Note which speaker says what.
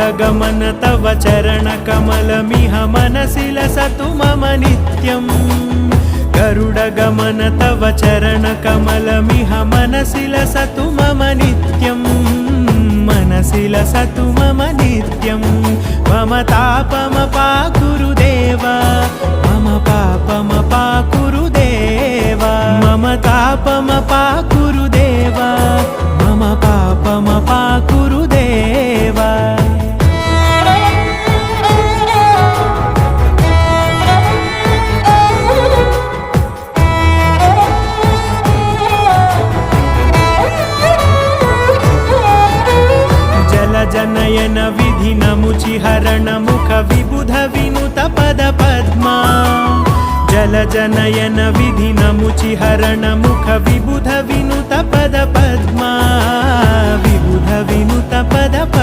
Speaker 1: गरुडगमन तव चरणकमलमिह मनसि लसतु मम नित्यम् गरुडगमन तव चरणकमलमिह मनसि लसतु मम नित्यम् मनसि लसतु मम नित्यं मम तापमपाकुरु देवा मम पापमपाकुरु देवा मम तापमपाकुरु देवा मम पापमपाकुरु देवा जनयन विधि नमुचिहरण मुख विबुध विनुत पद पद्मा जल जनयन विधि नमुचिहरण मुख विबुध विनुत पद पद्मा विबुध विनुत पद पद्मा